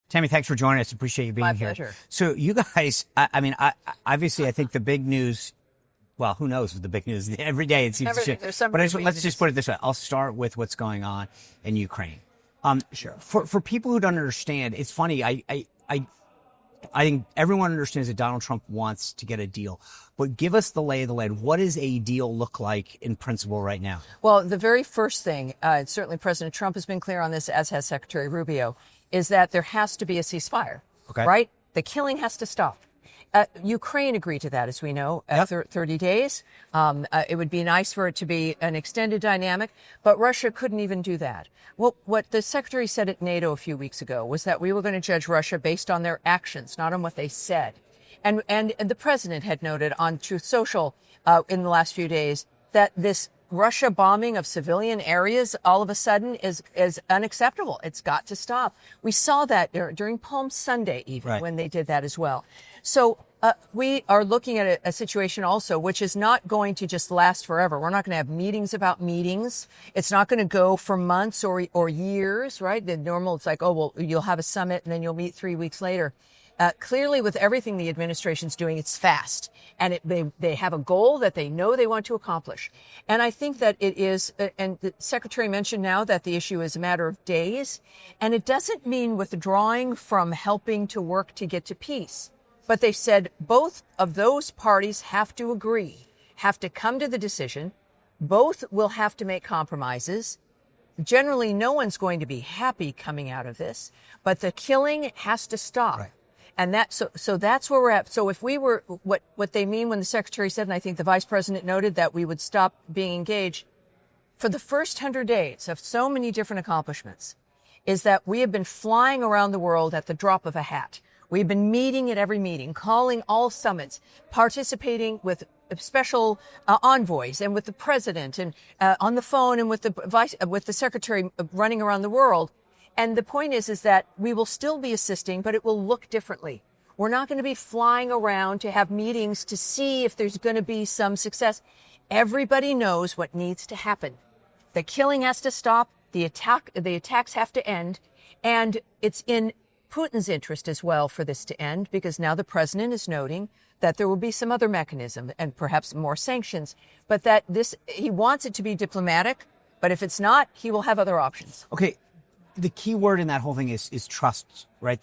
Tammy, thanks for joining us. Appreciate you being here. My pleasure. So you guys, obviously, I think the big news, well, who knows with the big news? Every day it seems to shift. But let's just put it this way. I'll start with what's going on in Ukraine. Sure. For people who don't understand, it's funny. I think everyone understands that Donald Trump wants to get a deal. But give us the lay of the land. What does a deal look like in principle right now? Well, the very first thing, certainly President Trump has been clear on this, as has Secretary Rubio, is that there has to be a ceasefire, right? The killing has to stop. Ukraine agreed to that, as we know, after 30 days. It would be nice for it to be an extended dynamic, but Russia couldn't even do that. Well, what the secretary said at NATO a few weeks ago was that we were going to judge Russia based on their actions, not on what they said. And the president had noted on Truth Social in the last few days that this Russia bombing of civilian areas all of a sudden is unacceptable. It's got to stop. We saw that during Palm Sunday even when they did that as well. So we are looking at a situation also which is not going to just last forever. We're not going to have meetings about meetings. It's not going to go for months or years, right? The normal, it's like, oh, well, you'll have a summit and then you'll meet 3 weeks later. Clearly, with everything the administration's doing, it's fast. And they have a goal that they know they want to accomplish. And I think that it is, and the secretary mentioned now that the issue is a matter of days. And it doesn't mean withdrawing from helping to work to get to peace. But they said both of those parties have to agree, have to come to the decision. Both will have to make compromises. Generally, no one's going to be happy coming out of this, but the killing has to stop. Right. And so that's where we're at. So if we were, what they mean when the secretary said, and I think the vice president noted that we would stop being engaged for the first 100 days of so many different accomplishments, is that we have been flying around the world at the drop of a hat. We've been meeting at every meeting, calling all summits, participating with special envoys and with the president and on the phone and with the secretary running around the world. And the point is that we will still be assisting, but it will look differently. We're not going to be flying around to have meetings to see if there's going to be some success. Everybody knows what needs to happen. The killing has to stop. The attacks have to end. And it's in Putin's interest as well for this to end, because now the president is noting that there will be some other mechanism and perhaps more sanctions, but that he wants it to be diplomatic. But if it's not, he will have other options. Okay. The key word in that whole thing is trust, right?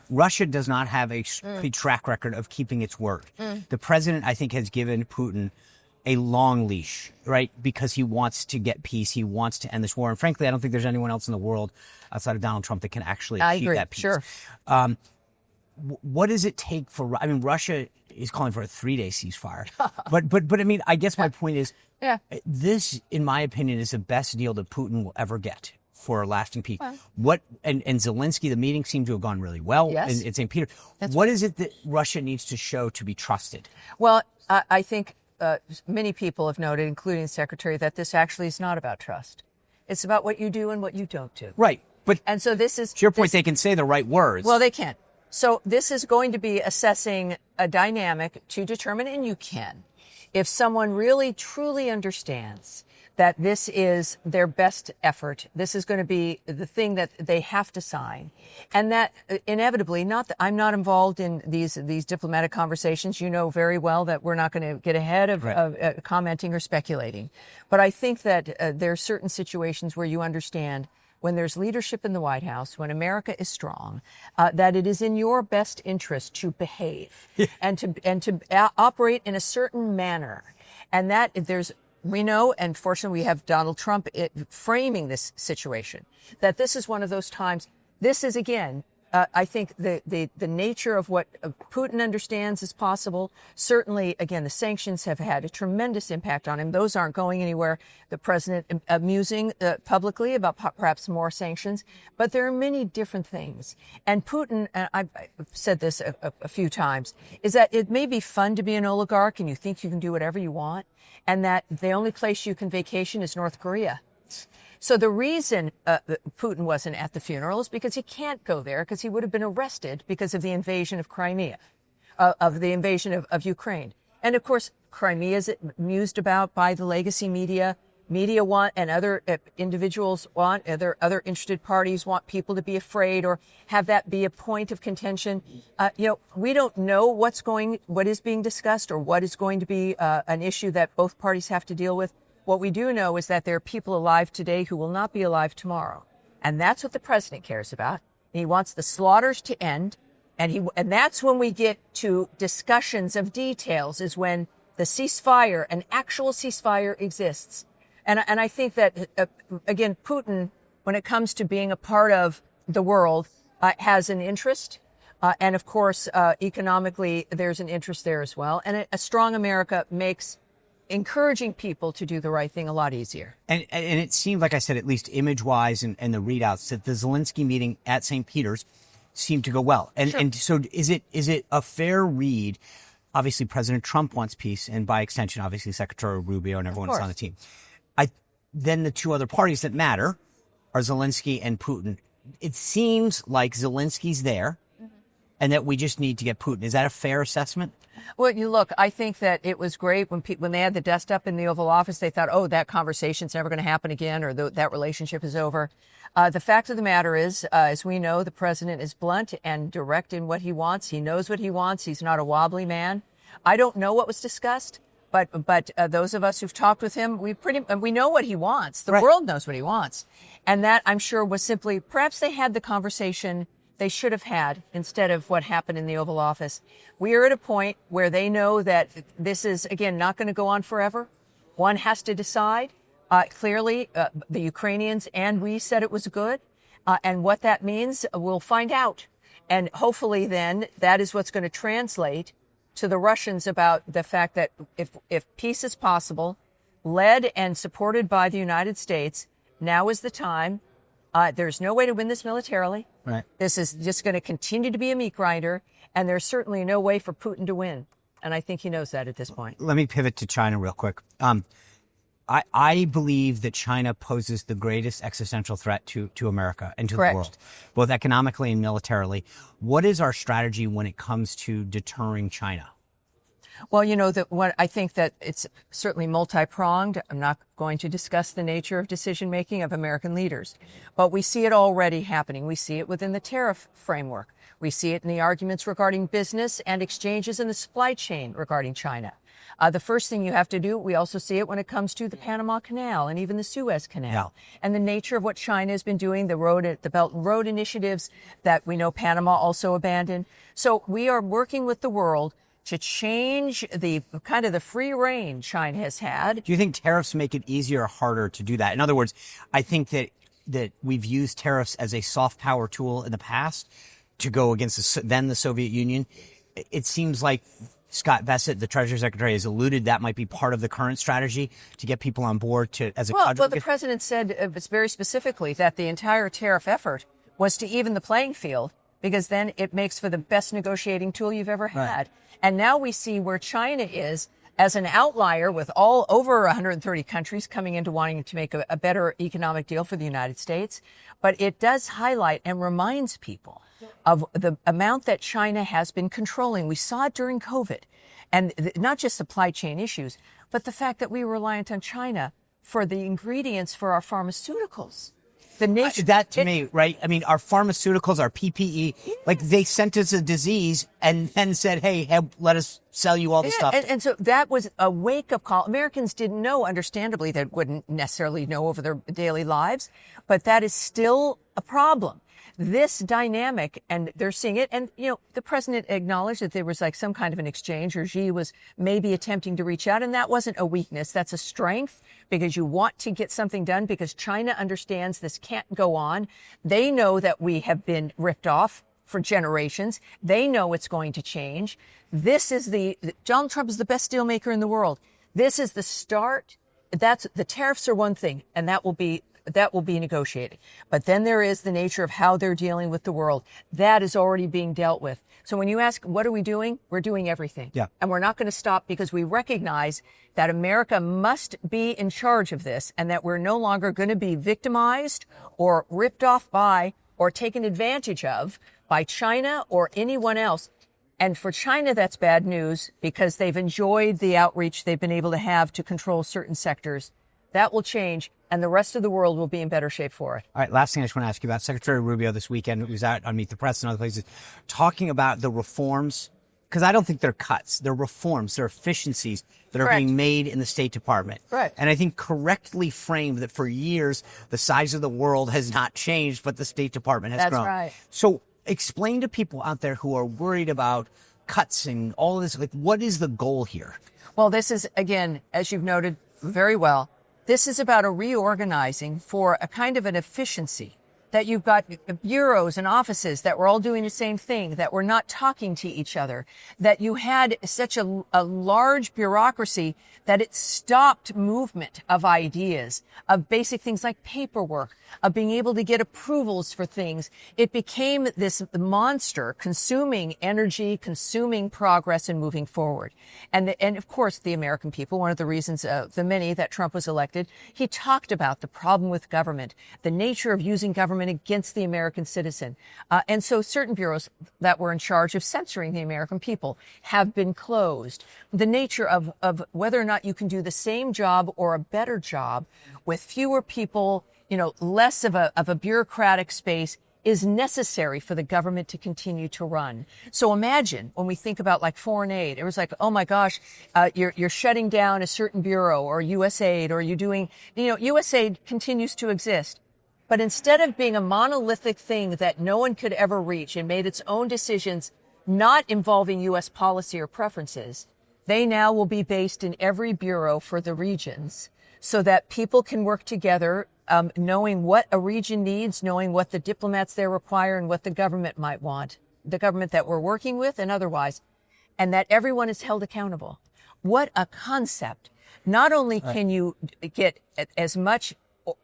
Russia does not have a track record of keeping its word. The president, I think, has given Putin a long leash, right? Because he wants to get peace. He wants to end this war. And frankly, I don't think there's anyone else in the world outside of Donald Trump that can actually achieve that peace. Sure. What does it take for, Russia is calling for a 3-day ceasefire. but I guess my point is, this, in my opinion, is the best deal that Putin will ever get for a lasting peace. Well, and Zelensky, the meeting seemed to have gone really well in St. Peter. What is it that Russia needs to show to be trusted? Well, I think many people have noted, including the secretary, that this actually is not about trust. It's about what you do and what you don't do. Right. And so this is... To your point, they can say the right words. Well, they can. So this is going to be assessing a dynamic to determine, and you can, if someone really, truly understands that this is their best effort. This is going to be the thing that they have to sign. And that inevitably, I'm not involved in these diplomatic conversations. You know very well that we're not going to get ahead of commenting or speculating. But I think that there are certain situations where you understand when there's leadership in the White House, when America is strong, that it is in your best interest to behave and to operate in a certain manner. And that we know, and fortunately we have Donald Trump framing this situation, that this is one of those times. This is, again, I think the nature of what Putin understands is possible. Certainly, again, the sanctions have had a tremendous impact on him. Those aren't going anywhere. The president musing publicly about perhaps more sanctions. But there are many different things. And Putin, and I've said this a few times, is that it may be fun to be an oligarch and you think you can do whatever you want, and that the only place you can vacation is North Korea. So the reason Putin wasn't at the funeral is because he can't go there, because he would have been arrested because of the invasion of Crimea, of the invasion of Ukraine. And of course, Crimea is mused about by the legacy media. media want and other individuals want, other interested parties want people to be afraid or have that be a point of contention. We don't know what is being discussed or what is going to be an issue that both parties have to deal with. What we do know is that there are people alive today who will not be alive tomorrow. And that's what the president cares about. He wants the slaughters to end. And that's when we get to discussions of details, is when the ceasefire, an actual ceasefire, exists. And I think that, again, Putin, when it comes to being a part of the world, has an interest. And of course, economically, there's an interest there as well. And a strong America makes encouraging people to do the right thing a lot easier. And it seemed, like I said, at least image-wise and the readouts, that the Zelensky meeting at St. Peter's seemed to go well. And sure. And so is it a fair read? Obviously, President Trump wants peace, and by extension, obviously, Secretary Rubio and everyone that's on the team. Then the two other parties that matter are Zelensky and Putin. It seems like Zelensky's there, and that we just need to get Putin. Is that a fair assessment? Well, I think that it was great when they had the dust up in the Oval Office. They thought, oh, that conversation's never going to happen again, or that relationship is over. The fact of the matter is, as we know, the president is blunt and direct in what he wants. He knows what he wants. He's not a wobbly man. I don't know what was discussed, but those of us who've talked with him, we know what he wants. The world knows what he wants. And that, I'm sure, was simply, perhaps they had the conversation they should have had instead of what happened in the Oval Office. We are at a point where they know that this is, again, not going to go on forever. One has to decide. Clearly, the Ukrainians and we said it was good. And what that means, we'll find out. And hopefully then that is what's going to translate to the Russians about the fact that if peace is possible, led and supported by the United States, now is the time. There's no way to win this militarily. Right. This is just going to continue to be a meat grinder, and there's certainly no way for Putin to win. And I think he knows that at this point. Let me pivot to China real quick. I believe that China poses the greatest existential threat to America and to the world, both economically and militarily. What is our strategy when it comes to deterring China? Well, I think that it's certainly multi-pronged. I'm not going to discuss the nature of decision-making of American leaders, but we see it already happening. We see it within the tariff framework. We see it in the arguments regarding business and exchanges in the supply chain regarding China. The first thing you have to do, we also see it when it comes to the Panama Canal and even the Suez Canal, and the nature of what China has been doing, the Belt and Road initiatives that we know Panama also abandoned. So we are working with the world to change the kind of the free reign China has had. Do you think tariffs make it easier or harder to do that? In other words, I think that we've used tariffs as a soft power tool in the past to go against the Soviet Union. It seems like Scott Bessent, the Treasury Secretary, has alluded that might be part of the current strategy to get people on board as a country. Well, the president said very specifically that the entire tariff effort was to even the playing field, because then it makes for the best negotiating tool you've ever had. Right. And now we see where China is as an outlier, with all over 130 countries coming into wanting to make a better economic deal for the United States. But it does highlight and reminds people of the amount that China has been controlling. We saw it during COVID, and not just supply chain issues, but the fact that we were reliant on China for the ingredients for our pharmaceuticals. The nature that to me, right? I mean, our pharmaceuticals, our PPE, like they sent us a disease and then said, hey, let us sell you all the stuff. And so that was a wake-up call. Americans didn't know, understandably, they wouldn't necessarily know over their daily lives, but that is still a problem. This dynamic, and they're seeing it, and, the president acknowledged that there was like some kind of an exchange, or Xi was maybe attempting to reach out, and that wasn't a weakness. That's a strength, because you want to get something done, because China understands this can't go on. They know that we have been ripped off for generations. They know it's going to change. Donald Trump is the best deal maker in the world. This is the start. The tariffs are one thing, and that will be negotiated. But then there is the nature of how they're dealing with the world. That is already being dealt with. So when you ask, what are we doing? We're doing everything. Yeah. And we're not going to stop, because we recognize that America must be in charge of this, and that we're no longer going to be victimized or ripped off by or taken advantage of by China or anyone else. And for China, that's bad news, because they've enjoyed the outreach they've been able to have to control certain sectors That will change, and the rest of the world will be in better shape for it. All right, last thing I just want to ask you about. Secretary Rubio this weekend was out on Meet the Press and other places talking about the reforms, because I don't think they're cuts. They're reforms. They're efficiencies that are being made in the State Department. Right. And I think correctly framed that for years, the size of the world has not changed, but the State Department has grown. That's right. So explain to people out there who are worried about cuts and all of this, like, what is the goal here? Well, this is, again, as you've noted very well, this is about a reorganizing for a kind of an efficiency, that you've got bureaus and offices that were all doing the same thing, that were not talking to each other, that you had such a large bureaucracy that it stopped movement of ideas, of basic things like paperwork, of being able to get approvals for things. It became this monster consuming energy, consuming progress, and moving forward. And of course, the American people, one of the reasons, the many that Trump was elected, he talked about the problem with government, the nature of using government against the American citizen. And so certain bureaus that were in charge of censoring the American people have been closed. The nature of whether or not you can do the same job or a better job with fewer people, less of a bureaucratic space is necessary for the government to continue to run. So imagine when we think about like foreign aid, it was like, oh my gosh, you're shutting down a certain bureau or USAID, or you're doing, USAID continues to exist. But instead of being a monolithic thing that no one could ever reach and made its own decisions, not involving U.S. policy or preferences, they now will be based in every bureau for the regions so that people can work together, knowing what a region needs, knowing what the diplomats there require and what the government might want, the government that we're working with and otherwise, and that everyone is held accountable. What a concept. Not only can you get as much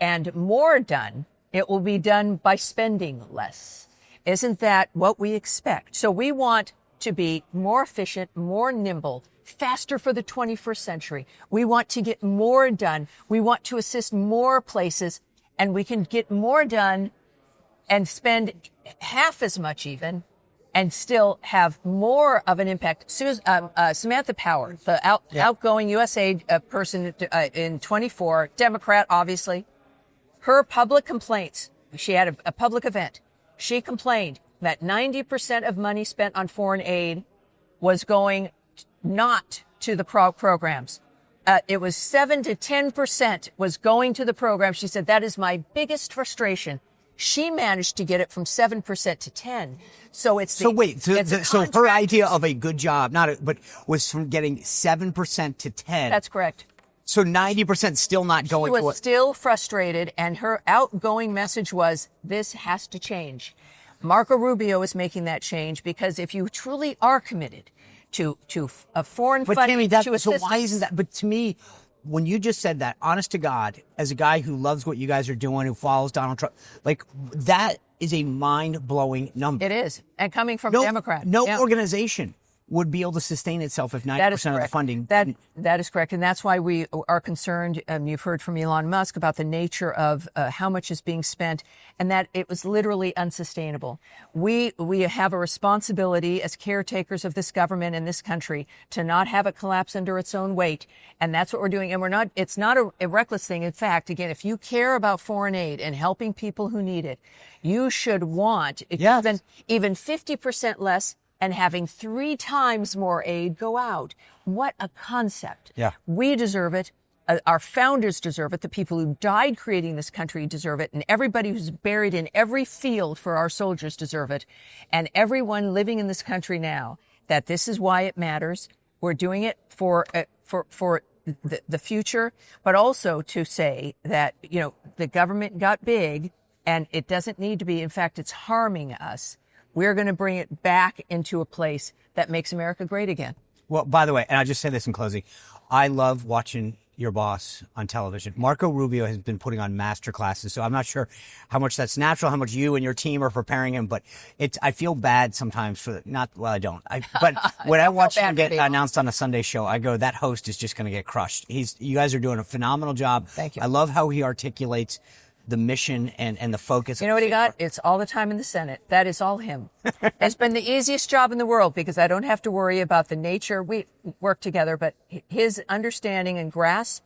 and more done, it will be done by spending less. Isn't that what we expect? So we want to be more efficient, more nimble, faster for the 21st century. We want to get more done. We want to assist more places, and we can get more done and spend half as much even and still have more of an impact. Samantha Power, the outgoing USAID person in 24, Democrat, obviously, her public complaints, she had a public event. She complained that 90% of money spent on foreign aid was going not to the programs. It was 7 to 10% was going to the program. She said, that is my biggest frustration. She managed to get it from 7% to 10. So it's so her idea of a good job, but was from getting 7% to 10. That's correct. So 90% still not going. She was still frustrated, and her outgoing message was, this has to change. Marco Rubio is making that change, because if you truly are committed to a foreign funding, so why isn't that? But to me, when you just said that, honest to God, as a guy who loves what you guys are doing, who follows Donald Trump, like, that is a mind-blowing number. It is. And coming from a Democrat. No organization would be able to sustain itself if 90% of the funding. That is correct. And that's why we are concerned. You've heard from Elon Musk about the nature of how much is being spent, and that it was literally unsustainable. We have a responsibility as caretakers of this government and this country to not have it collapse under its own weight. And that's what we're doing. And it's not a reckless thing. In fact, again, if you care about foreign aid and helping people who need it, you should want even 50% less and having 3 times more aid go out. What a concept. Yeah. We deserve it. Our founders deserve it. The people who died creating this country deserve it. And everybody who's buried in every field for our soldiers deserve it. And everyone living in this country now, that this is why it matters. We're doing it for the future, but also to say that, the government got big and it doesn't need to be. In fact, it's harming us. We're going to bring it back into a place that makes America great again. Well, by the way, and I'll just say this in closing, I love watching your boss on television. Marco Rubio has been putting on master classes, so I'm not sure how much that's natural, how much you and your team are preparing him, but I feel bad sometimes I don't. But when I watch him get announced on a Sunday show, I go, that host is just going to get crushed. You guys are doing a phenomenal job. Thank you. I love how he articulates the mission and the focus. You know what he got? It's all the time in the Senate. That is all him. It's been the easiest job in the world, because I don't have to worry about the nature. We work together, but his understanding and grasp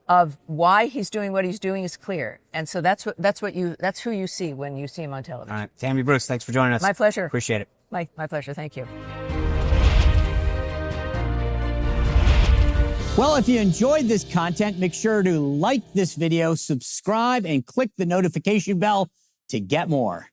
of why he's doing what he's doing is clear. And so that's who you see when you see him on television. All right. Tammy Bruce, thanks for joining us. My pleasure. Appreciate it. My pleasure. Thank you. Well, if you enjoyed this content, make sure to like this video, subscribe, and click the notification bell to get more.